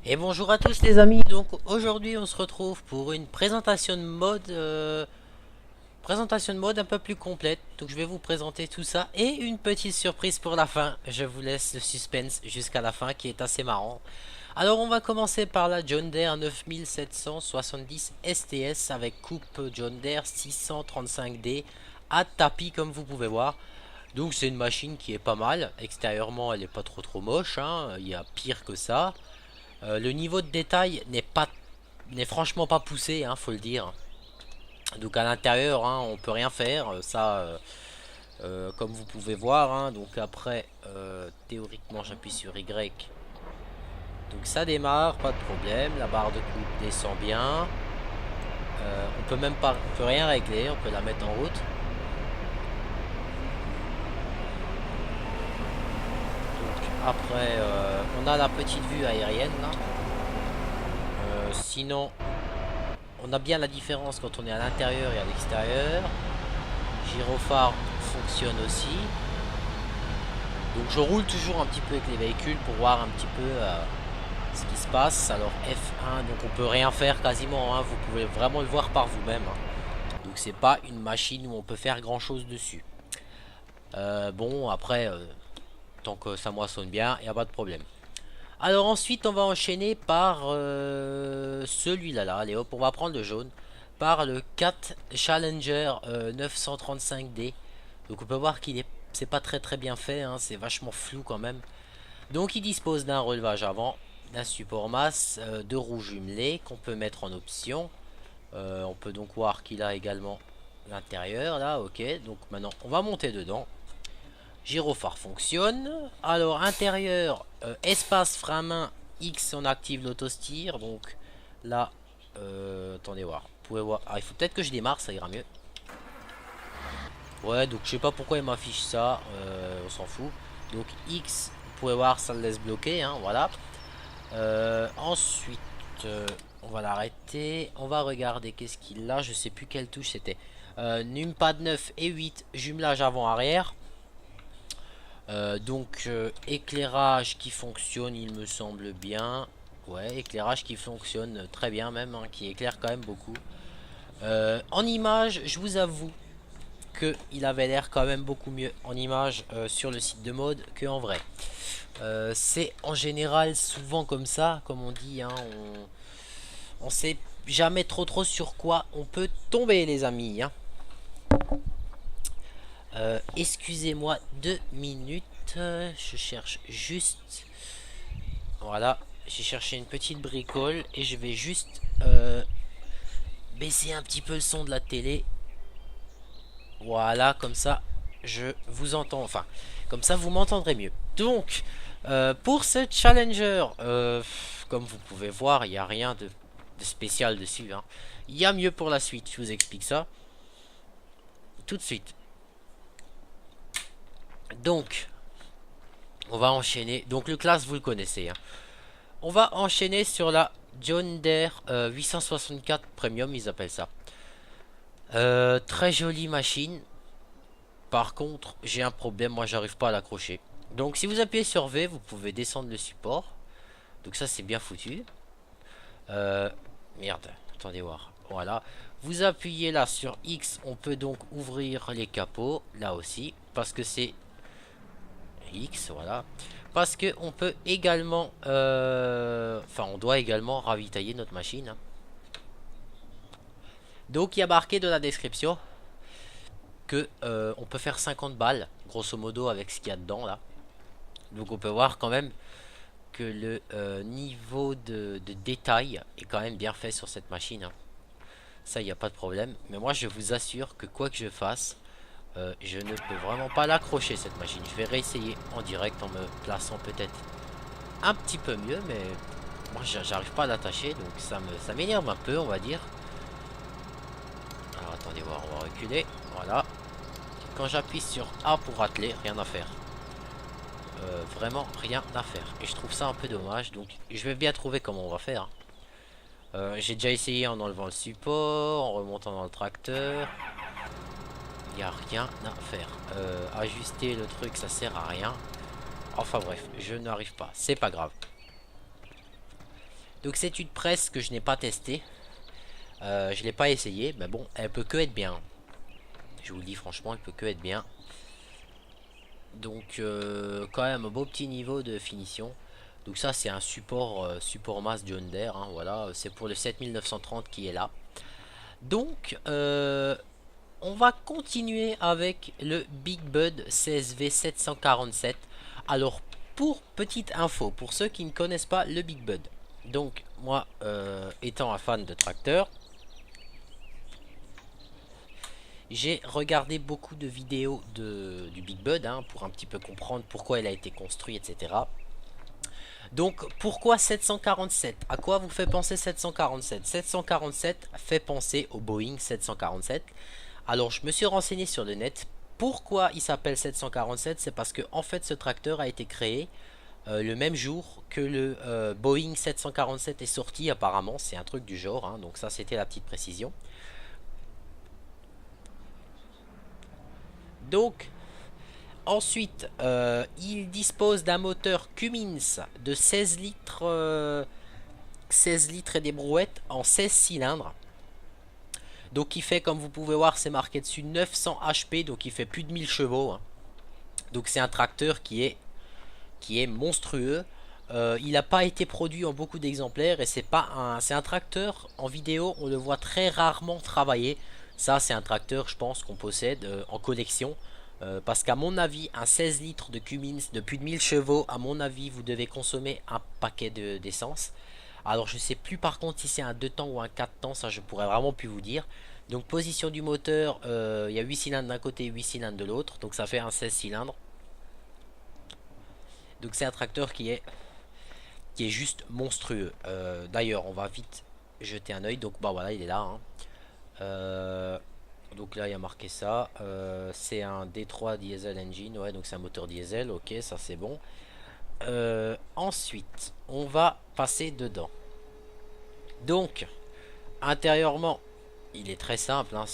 Et bonjour à tous les amis, donc aujourd'hui on se retrouve pour une présentation de mode un peu plus complète. Donc je vais vous présenter tout ça et une petite surprise pour la fin. Je vous laisse le suspense jusqu'à la fin qui est assez marrant. Alors on va commencer par la John Deere 9770 STS avec coupe John Deere 635D à tapis comme vous pouvez voir. Donc c'est une machine qui est pas mal. Extérieurement elle est pas trop moche, hein. Il y a pire que ça. Le niveau de détail n'est franchement pas poussé, hein, faut le dire. Donc à l'intérieur, hein, on peut rien faire. Comme vous pouvez voir, hein. Donc après, théoriquement, j'appuie sur Y. Donc ça démarre, pas de problème. La barre de coupe descend bien. On peut même pas, on peut rien régler. On peut la mettre en route. Donc après, on a la petite vue aérienne là. Sinon, on a bien la différence quand on est à l'intérieur et à l'extérieur. Gyrophare fonctionne aussi. Donc je roule toujours un petit peu avec les véhicules pour voir un petit peu ce qui se passe. Alors F1, donc on peut rien faire quasiment, hein. Vous pouvez vraiment le voir par vous-même, hein. Donc c'est pas une machine où on peut faire grand chose dessus. Bon après, tant que ça moissonne bien, il n'y a pas de problème. Alors ensuite on va enchaîner par celui-là là. Allez hop, on va prendre le jaune. Par le 4 Challenger 935D. Donc on peut voir qu'il est c'est pas très bien fait, hein, c'est vachement flou quand même. Donc il dispose d'un relevage avant, d'un support masse, de roues jumelées qu'on peut mettre en option. On peut donc voir qu'il a également l'intérieur là, ok. Donc maintenant on va monter dedans. Gyrophare fonctionne. Alors intérieur, espace frein main X, on active l'auto-steer. Donc là, attendez voir. Vous pouvez voir. Ah, il faut peut-être que je démarre, ça ira mieux. Ouais, donc je sais pas pourquoi il m'affiche ça, on s'en fout. Donc X, vous pouvez voir, ça le laisse bloquer, hein, voilà. Ensuite, on va l'arrêter. On va regarder qu'est-ce qu'il a. Je sais plus quelle touche c'était. Numpad 9 et 8, jumelage avant-arrière. Éclairage qui fonctionne, il me semble bien. Ouais, éclairage qui fonctionne très bien même, hein, qui éclaire quand même beaucoup. En image, je vous avoue que il avait l'air quand même beaucoup mieux en image sur le site de mode que en vrai. C'est en général souvent comme ça, comme on dit, hein, on sait jamais trop sur quoi on peut tomber les amis, hein. Excusez-moi 2 minutes, je cherche juste, voilà, j'ai cherché une petite bricole et je vais juste baisser un petit peu le son de la télé. Voilà, comme ça, je vous entends. Enfin, comme ça, vous m'entendrez mieux. Donc, pour ce Challenger, comme vous pouvez voir, il n'y a rien de spécial dessus, hein. Il y a mieux pour la suite, je vous explique ça tout de suite. Donc, on va enchaîner. Donc, le classe, vous le connaissez, hein. On va enchaîner sur la John Deere 864 Premium, ils appellent ça. Très jolie machine. Par contre, j'ai un problème, moi j'arrive pas à l'accrocher. Donc si vous appuyez sur V, vous pouvez descendre le support. Donc ça c'est bien foutu. Merde, attendez voir. Voilà. Vous appuyez là sur X, on peut donc ouvrir les capots, là aussi. Parce que c'est X, voilà. Parce que on peut également... Enfin, on doit également ravitailler notre machine, hein. Donc il y a marqué dans la description que on peut faire 50 balles, grosso modo, avec ce qu'il y a dedans, là. Donc on peut voir quand même que le niveau de détail est quand même bien fait sur cette machine, hein. Ça, il n'y a pas de problème. Mais moi, je vous assure que quoi que je fasse, je ne peux vraiment pas l'accrocher, cette machine. Je vais réessayer en direct en me plaçant peut-être un petit peu mieux. Mais moi, j'arrive pas à l'attacher. Donc ça m'énerve un peu, on va dire. Alors, attendez voir, on va reculer. Voilà. Quand j'appuie sur A pour atteler, rien à faire. Vraiment rien à faire. Et je trouve ça un peu dommage. Donc je vais bien trouver comment on va faire. J'ai déjà essayé en enlevant le support, en remontant dans le tracteur. Il n'y a rien à faire. Ajuster le truc, ça sert à rien. Enfin bref, je n'arrive pas. C'est pas grave. Donc c'est une presse que je n'ai pas testée. Je l'ai pas essayé, mais bon, elle peut que être bien. Je vous le dis franchement, elle peut que être bien. Donc quand même un beau petit niveau de finition. Donc ça c'est un support masse John Deere, hein, voilà, c'est pour le 7930 qui est là. Donc on va continuer avec le Big Bud CSV 747. Alors pour petite info, pour ceux qui ne connaissent pas le Big Bud, donc moi étant un fan de tracteur, j'ai regardé beaucoup de vidéos du Big Bud hein, pour un petit peu comprendre pourquoi il a été construit, etc. Donc pourquoi 747? À quoi vous fait penser 747? 747 fait penser au Boeing 747. Alors je me suis renseigné sur le net. Pourquoi il s'appelle 747? C'est parce que en fait ce tracteur a été créé le même jour que le Boeing 747 est sorti apparemment. C'est un truc du genre, hein, donc ça c'était la petite précision. Donc ensuite il dispose d'un moteur Cummins de 16 litres, 16 litres et des brouettes en 16 cylindres. Donc il fait, comme vous pouvez voir, c'est marqué dessus 900 HP, donc il fait plus de 1000 chevaux. Hein. Donc c'est un tracteur qui est monstrueux. Il n'a pas été produit en beaucoup d'exemplaires et c'est un tracteur en vidéo, on le voit très rarement travailler. Ça c'est un tracteur je pense qu'on possède en collection. Parce qu'à mon avis, un 16 litres de Cummins de plus de 1000 chevaux, à mon avis, vous devez consommer un paquet d'essence. Alors je sais plus par contre si c'est un 2 temps ou un 4 temps, ça je pourrais vraiment plus vous dire. Donc position du moteur, il y a 8 cylindres d'un côté et 8 cylindres de l'autre, donc ça fait un 16 cylindres. Donc c'est un tracteur qui est juste monstrueux. D'ailleurs on va vite jeter un oeil, donc bah voilà il est là. Hein. Donc là il y a marqué ça, c'est un D3 diesel engine, ouais donc c'est un moteur diesel, ok ça c'est bon. Ensuite on va passer dedans. Donc intérieurement il est très simple, hein,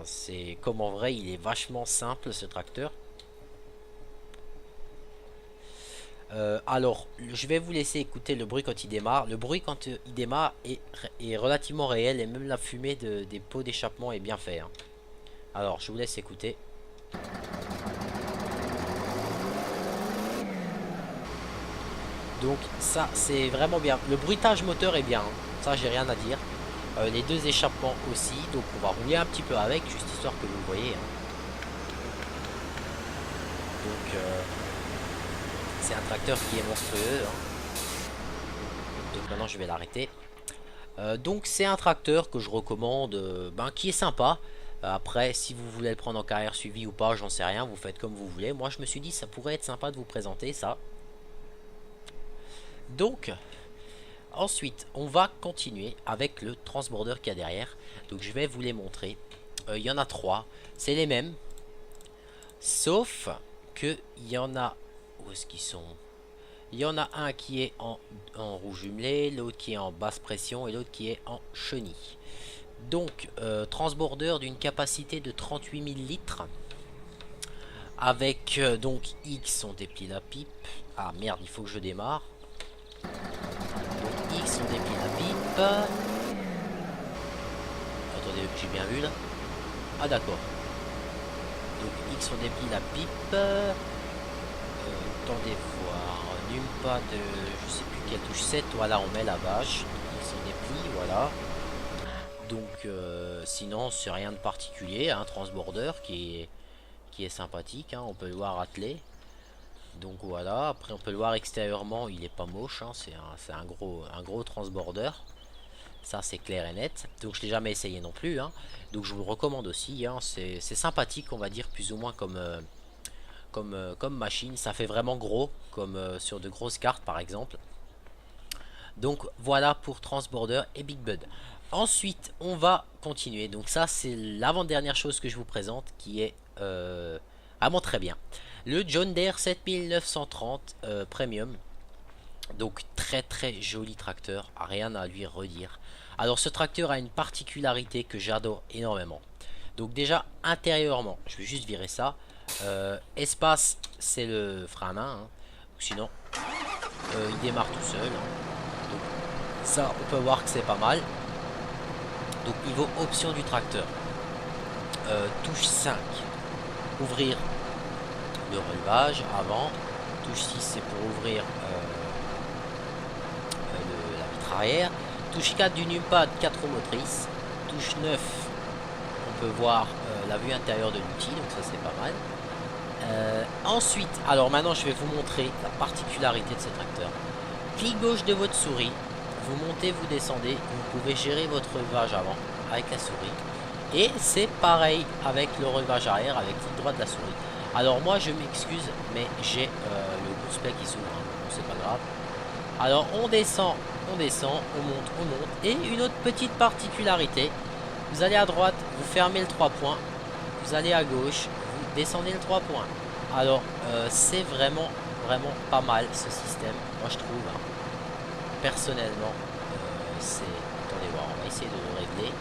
c'est comme en vrai, il est vachement simple ce tracteur. Alors je vais vous laisser écouter le bruit quand il démarre. Le bruit quand il démarre est relativement réel et même la fumée des pots d'échappement est bien fait. Hein. Alors je vous laisse écouter. Donc ça c'est vraiment bien. Le bruitage moteur est bien, hein. Ça j'ai rien à dire. Les deux échappements aussi. Donc on va rouler un petit peu avec, juste histoire que vous le voyez. Hein. Donc c'est un tracteur qui est monstrueux. Hein. Donc maintenant je vais l'arrêter. Donc c'est un tracteur que je recommande, qui est sympa. Après si vous voulez le prendre en carrière suivie ou pas, j'en sais rien, vous faites comme vous voulez. Moi je me suis dit ça pourrait être sympa de vous présenter ça. Donc ensuite on va continuer avec le transborder qu'il y a derrière. Donc je vais vous les montrer. Il y en a 3, c'est les mêmes. Sauf que il y en a... Où est-ce qu'ils sont? Il y en a un qui est en roue jumelée, l'autre qui est en basse pression et l'autre qui est en chenille. Donc transborder d'une capacité de 38 000 litres. Avec donc X on déplie la pipe. Ah merde, il faut que je démarre. Donc X on déplie la pipe. Attendez, j'ai bien vu là. Ah d'accord. Donc X on déplie la pipe. Attendez voir. Numpad de je sais plus quelle touche 7. Voilà, on met la vache. X on déplie, voilà. Donc sinon c'est rien de particulier. Un transborder qui est sympathique. Hein, on peut le voir attelé. Donc voilà, après on peut le voir extérieurement, il est pas moche, hein, c'est un gros transborder. Ça c'est clair et net. Donc je l'ai jamais essayé non plus. Hein. Donc je vous le recommande aussi. Hein. C'est sympathique, on va dire, plus ou moins comme machine. Ça fait vraiment gros, comme sur de grosses cartes par exemple. Donc voilà pour Transborder et Big Bud. Ensuite on va continuer. Donc ça c'est l'avant-dernière chose que je vous présente qui est vraiment très bien. Le John Deere 7930 Premium. Donc très très joli tracteur, rien à lui redire. Alors ce tracteur a une particularité que j'adore énormément. Donc déjà intérieurement, je vais juste virer ça. Espace, c'est le frein à main. Hein. Sinon, il démarre tout seul. Donc ça, on peut voir que c'est pas mal. Donc niveau option du tracteur, touche 5, ouvrir le relevage avant. Touche 6, c'est pour ouvrir la vitre arrière. Touche 4 du numpad, 4 roues motrices. Touche 9, on peut voir la vue intérieure de l'outil, donc ça c'est pas mal. Ensuite, alors maintenant je vais vous montrer la particularité de ce tracteur. Clic gauche de votre souris, vous montez, vous descendez, vous pouvez gérer votre relevage avant avec la souris. Et c'est pareil avec le relevage arrière avec le clic droit de la souris. Alors moi je m'excuse, mais j'ai le boostplay qui s'ouvre, hein. Bon, c'est pas grave. Alors on descend, on monte. Et une autre petite particularité, vous allez à droite, vous fermez le 3 points, vous allez à gauche, vous descendez le 3 points. Alors c'est vraiment pas mal ce système, moi je trouve, hein. Personnellement, c'est... Attendez voir, on va essayer de le régler.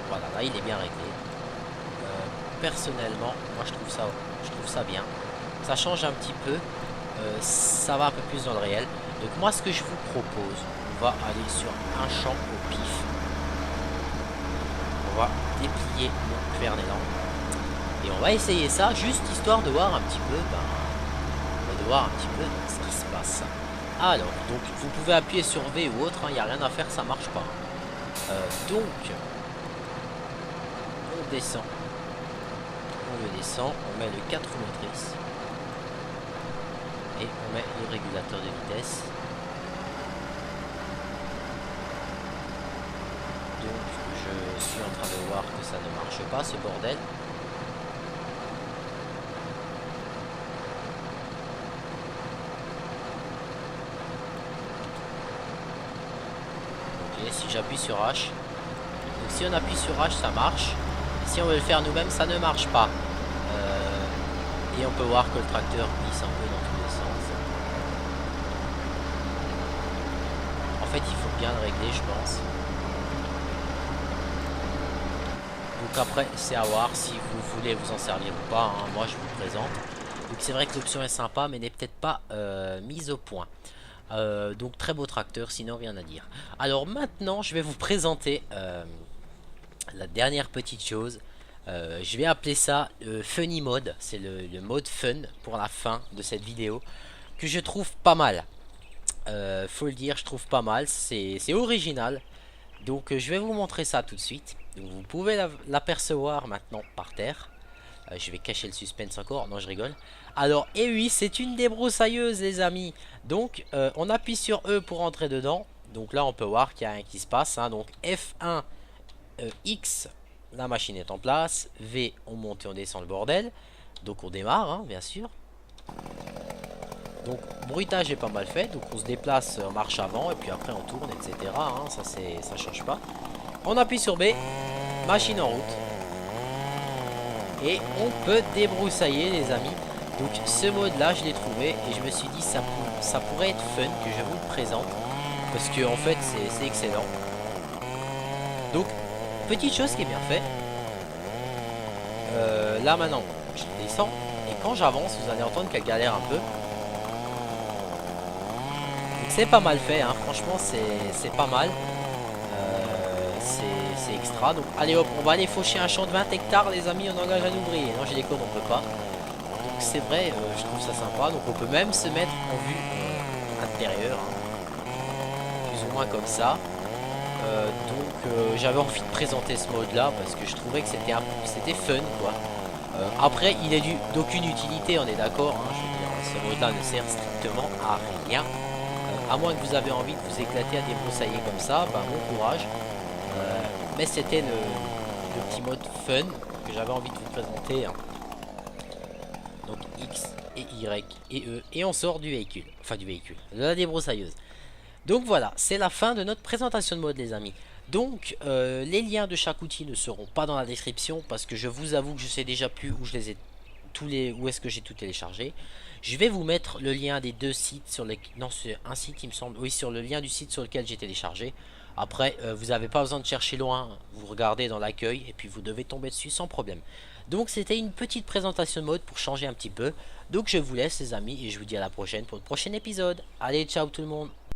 Voilà, là il est bien réglé. Personnellement, moi je trouve ça bien. Ça change un petit peu, ça va un peu plus dans le réel. Donc moi ce que je vous propose, on va aller sur un champ au pif. On va déplier mon Cuernelan et on va essayer ça juste histoire de voir un petit peu, ce qui se passe. Alors, donc vous pouvez appuyer sur V ou autre, il n'y a rien à faire, ça marche pas. Donc, on descend. On met le 4 roues motrices. Et on met le régulateur de vitesse. Donc, je suis en train de voir que ça ne marche pas, ce bordel. Si j'appuie sur H, donc si on appuie sur H ça marche, si on veut le faire nous-mêmes ça ne marche pas, et on peut voir que le tracteur glisse un peu dans tous les sens. En fait il faut bien le régler je pense. Donc après c'est à voir si vous voulez vous en servir ou pas, hein. Moi je vous présente. Donc c'est vrai que l'option est sympa mais n'est peut-être pas mise au point. Donc très beau tracteur, sinon rien à dire. Alors maintenant je vais vous présenter la dernière petite chose. Je vais appeler ça Funny Mode. C'est le mode fun pour la fin de cette vidéo, que je trouve pas mal. Faut le dire, je trouve pas mal. C'est original. Donc je vais vous montrer ça tout de suite. Donc, vous pouvez l'apercevoir maintenant par terre. Je vais cacher le suspense encore. Non, je rigole. Alors, et oui, c'est une débroussailleuse, les amis. Donc, on appuie sur E pour entrer dedans. Donc là, on peut voir qu'il y a rien qui se passe, hein. Donc, F1, X, la machine est en place. V, on monte et on descend le bordel. Donc, on démarre, hein, bien sûr. Donc, bruitage est pas mal fait. Donc, on se déplace en marche avant. Et puis après, on tourne, etc. Hein, ça change pas. On appuie sur B. Machine en route. Et on peut débroussailler, les amis. Donc ce mode là je l'ai trouvé et je me suis dit ça pourrait être fun que je vous le présente, parce que en fait c'est excellent. Donc petite chose qui est bien fait, là maintenant je descends et quand j'avance vous allez entendre qu'elle galère un peu. Donc c'est pas mal fait, hein. Franchement c'est pas mal, c'est extra. Donc allez hop, on va aller faucher un champ de 20 hectares, les amis. On engage un ouvrier. Non, j'ai des codes, on peut pas. Donc c'est vrai, je trouve ça sympa. Donc on peut même se mettre en vue intérieure, hein, plus ou moins comme ça. Donc j'avais envie de présenter ce mode là parce que je trouvais que c'était fun, quoi. Après il est d'aucune utilité, on est d'accord, hein. Je veux dire, ce mode là ne sert strictement à rien, à moins que vous avez envie de vous éclater à débroussailler comme ça, bah bon courage. Mais c'était le petit mode fun que j'avais envie de vous présenter, hein. Donc X et Y et E, et on sort du véhicule, enfin de la débroussailleuse. Donc voilà, c'est la fin de notre présentation de mode, les amis. Donc les liens de chaque outil ne seront pas dans la description parce que je vous avoue que je sais déjà plus où je les ai où est-ce que j'ai tout téléchargé. Je vais vous mettre le lien des deux sites sur les... Non, c'est un site il me semble. Oui, sur le lien du site sur lequel j'ai téléchargé. Après, vous n'avez pas besoin de chercher loin. Vous regardez dans l'accueil et puis vous devez tomber dessus sans problème. Donc c'était une petite présentation de mode pour changer un petit peu. Donc je vous laisse les amis et je vous dis à la prochaine pour le prochain épisode. Allez, ciao tout le monde.